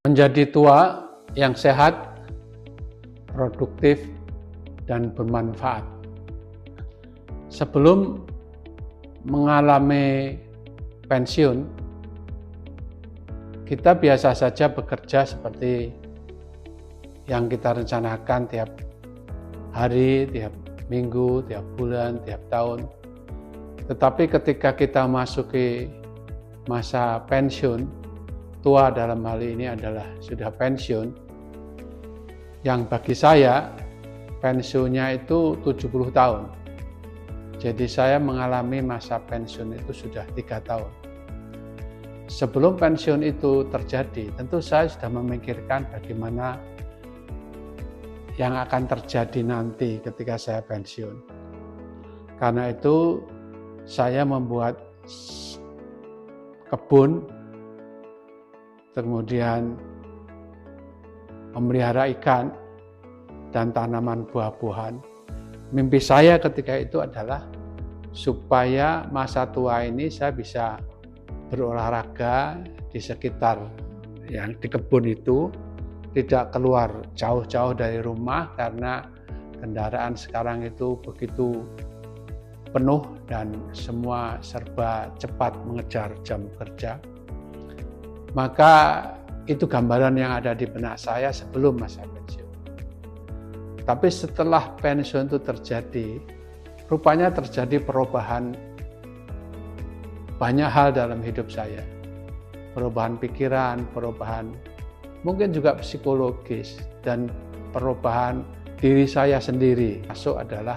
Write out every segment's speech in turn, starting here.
Menjadi tua yang sehat, produktif, dan bermanfaat. Sebelum mengalami pensiun, kita biasa saja bekerja seperti yang kita rencanakan tiap hari, tiap minggu, tiap bulan, tiap tahun. Tetapi ketika kita masuki masa pensiun, tua dalam hal ini adalah sudah pensiun, yang bagi saya pensiunnya itu 70 tahun. Jadi saya mengalami masa pensiun itu sudah 3 tahun. Sebelum pensiun itu terjadi, tentu saya sudah memikirkan bagaimana yang akan terjadi nanti ketika saya pensiun. Karena itu saya membuat kebun, kemudian memelihara ikan dan tanaman buah-buahan. Mimpi saya ketika itu adalah supaya masa tua ini saya bisa berolahraga di sekitar yang di kebun itu, tidak keluar jauh-jauh dari rumah karena kendaraan sekarang itu begitu penuh dan semua serba cepat mengejar jam kerja. Maka itu gambaran yang ada di benak saya sebelum masa pensiun. Tapi setelah pensiun itu terjadi, rupanya terjadi perubahan banyak hal dalam hidup saya. Perubahan pikiran, perubahan mungkin juga psikologis, dan perubahan diri saya sendiri. Masuk adalah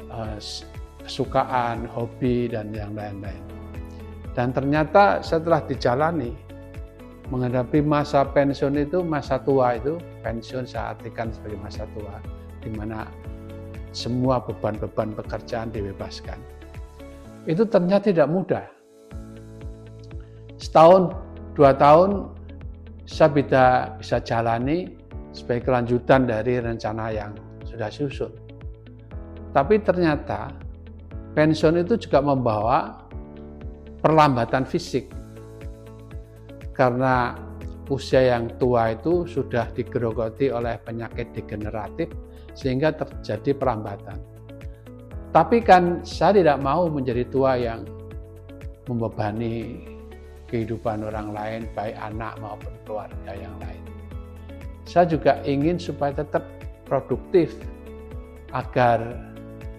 kesukaan, hobi, dan yang lain-lain. Dan ternyata setelah dijalani, menghadapi masa pensiun itu, masa tua itu, pensiun saya artikan sebagai masa tua, di mana semua beban-beban pekerjaan dibebaskan. Itu ternyata tidak mudah. Setahun, 2 tahun, saya bisa jalani sebagai kelanjutan dari rencana yang sudah susun. Tapi ternyata pensiun itu juga membawa perlambatan fisik. Karena usia yang tua itu sudah digerogoti oleh penyakit degeneratif sehingga terjadi perlambatan. Tapi kan saya tidak mau menjadi tua yang membebani kehidupan orang lain, baik anak maupun keluarga yang lain. Saya juga ingin supaya tetap produktif agar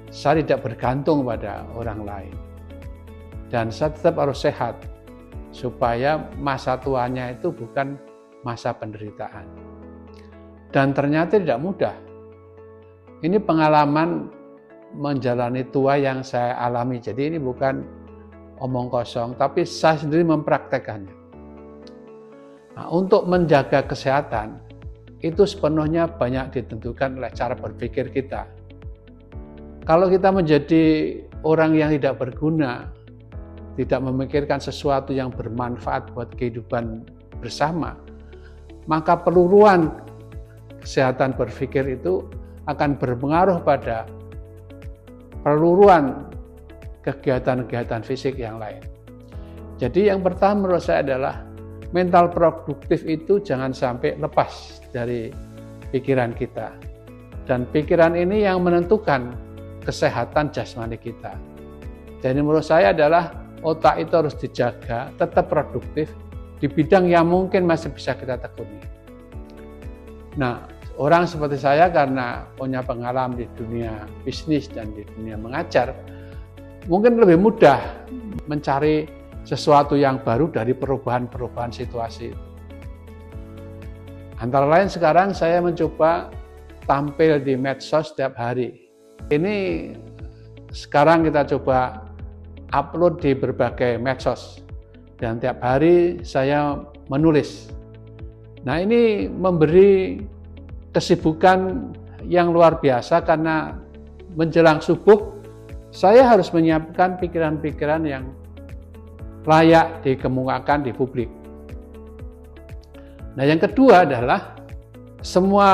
saya tidak bergantung pada orang lain. Dan saya tetap harus sehat supaya masa tuanya itu bukan masa penderitaan. Dan ternyata tidak mudah. Ini pengalaman menjalani tua yang saya alami. Jadi ini bukan omong kosong, tapi saya sendiri mempraktekannya. Nah, untuk menjaga kesehatan, itu sepenuhnya banyak ditentukan oleh cara berpikir kita. Kalau kita menjadi orang yang tidak berguna, tidak memikirkan sesuatu yang bermanfaat buat kehidupan bersama, maka peluruan kesehatan berpikir itu akan berpengaruh pada peluruan kegiatan-kegiatan fisik yang lain. Jadi yang pertama menurut saya adalah mental produktif itu jangan sampai lepas dari pikiran kita. Dan pikiran ini yang menentukan kesehatan jasmani kita. Jadi menurut saya adalah otak itu harus dijaga, tetap produktif di bidang yang mungkin masih bisa kita tekuni. Nah, orang seperti saya karena punya pengalaman di dunia bisnis dan di dunia mengajar, mungkin lebih mudah mencari sesuatu yang baru dari perubahan-perubahan situasi. Antara lain sekarang saya mencoba tampil di medsos setiap hari. Ini sekarang kita coba upload di berbagai medsos dan tiap hari saya menulis. Nah, ini memberi kesibukan yang luar biasa karena menjelang subuh saya harus menyiapkan pikiran-pikiran yang layak dikemukakan di publik. Nah, yang kedua adalah semua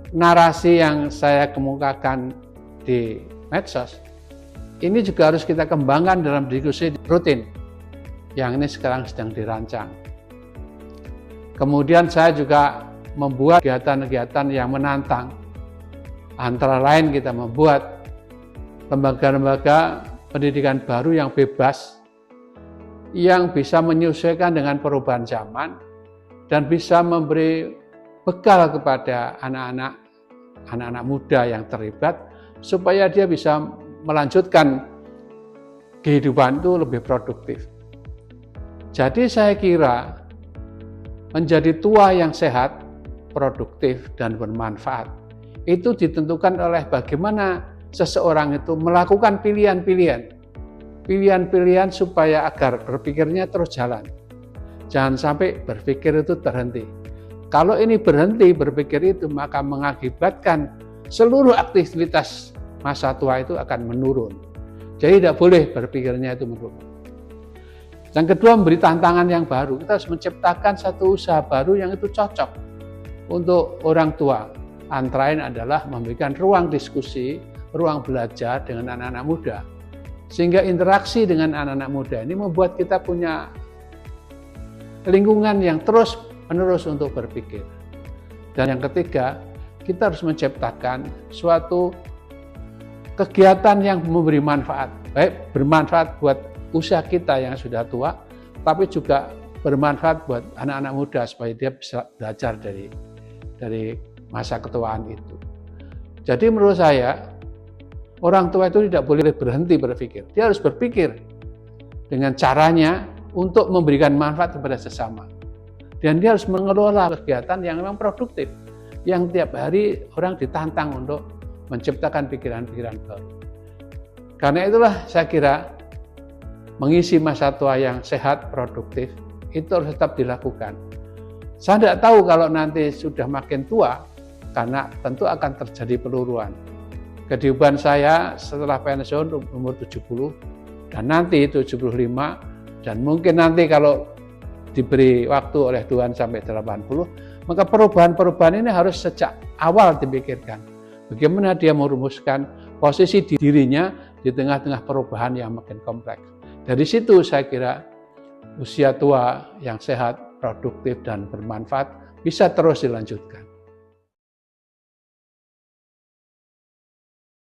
narasi yang saya kemukakan di medsos ini juga harus kita kembangkan dalam diskusi rutin yang ini sekarang sedang dirancang. Kemudian saya juga membuat kegiatan-kegiatan yang menantang. Antara lain kita membuat lembaga-lembaga pendidikan baru yang bebas, yang bisa menyesuaikan dengan perubahan zaman dan bisa memberi bekal kepada anak-anak muda yang terlibat supaya dia bisa melanjutkan kehidupan itu lebih produktif. Jadi saya kira menjadi tua yang sehat, produktif, dan bermanfaat itu ditentukan oleh bagaimana seseorang itu melakukan pilihan-pilihan supaya agar berpikirnya terus jalan. Jangan sampai berpikir itu terhenti. Kalau ini berhenti berpikir itu, maka mengakibatkan seluruh aktivitas masa tua itu akan menurun. Jadi tidak boleh berpikirnya itu menurun. Yang kedua, memberi tantangan yang baru. Kita harus menciptakan satu usaha baru yang itu cocok untuk orang tua. Antara lain adalah memberikan ruang diskusi, ruang belajar dengan anak-anak muda. Sehingga interaksi dengan anak-anak muda ini membuat kita punya lingkungan yang terus-menerus untuk berpikir. Dan yang ketiga, kita harus menciptakan suatu kegiatan yang memberi manfaat. Baik bermanfaat buat usia kita yang sudah tua, tapi juga bermanfaat buat anak-anak muda supaya dia bisa belajar dari masa ketuaan itu. Jadi menurut saya, orang tua itu tidak boleh berhenti berpikir. Dia harus berpikir dengan caranya untuk memberikan manfaat kepada sesama. Dan dia harus mengelola kegiatan yang memang produktif, yang tiap hari orang ditantang untuk menciptakan pikiran-pikiran baru. Karena itulah saya kira mengisi masa tua yang sehat, produktif, itu harus tetap dilakukan. Saya tidak tahu kalau nanti sudah makin tua, karena tentu akan terjadi peluruan. Kehidupan saya setelah pensiun umur 70, dan nanti 75, dan mungkin nanti kalau diberi waktu oleh Tuhan sampai 80, maka perubahan-perubahan ini harus sejak awal dipikirkan. Bagaimana dia merumuskan posisi dirinya di tengah-tengah perubahan yang makin kompleks. Dari situ saya kira usia tua yang sehat, produktif, dan bermanfaat bisa terus dilanjutkan.